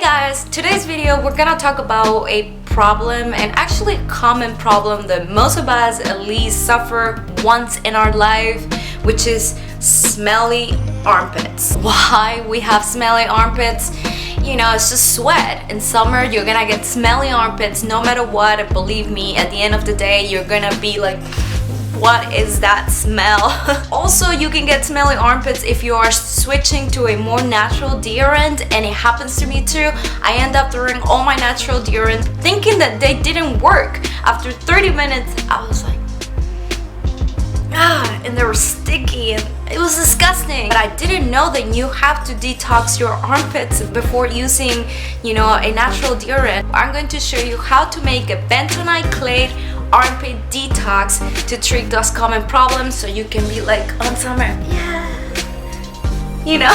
Hey guys, today's video we're gonna talk about a problem, and actually a common problem that most of us at least suffer once in our life, which is smelly armpits. Why we have smelly armpits? You know, it's just sweat. In summer you're gonna get smelly armpits no matter what, and believe me, at the end of the day you're gonna be like, what is that smell? Also, you can get smelly armpits if you are switching to a more natural deodorant, and it happens to me too. I end up throwing all my natural deodorant thinking that they didn't work. After 30 minutes I was like, and they were sticky and it was disgusting. But I didn't know that you have to detox your armpits before using, you know, a natural deodorant. I'm going to show you how to make a bentonite clay armpit detox to treat those common problems, so you can be like on summer, yeah, you know.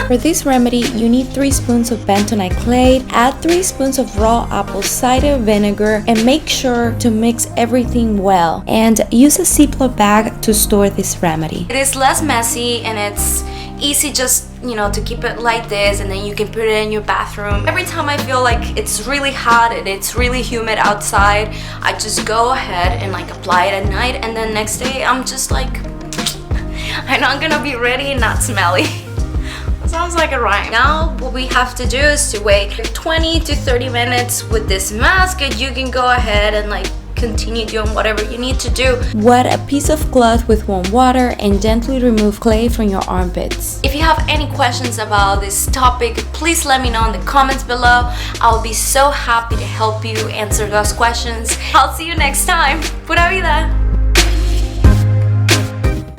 For this remedy, you need 3 spoons of bentonite clay, add 3 spoons of raw apple cider vinegar, and make sure to mix everything well. And use a Ziploc bag to store this remedy. It is less messy and it's easy, just, you know, to keep it like this, and then you can put it in your bathroom. Every time I feel like it's really hot and it's really humid outside, I just go ahead and like apply it at night, and then next day I'm just like, I'm not gonna be ready and not smelly. Sounds like a rhyme. Now what we have to do is to wait 20 to 30 minutes with this mask, and you can go ahead and like continue doing whatever you need to do. Wet a piece of cloth with warm water and gently remove clay from your armpits. If you have any questions about this topic, please let me know in the comments below. I'll be so happy to help you answer those questions. I'll see you next time. Pura Vida!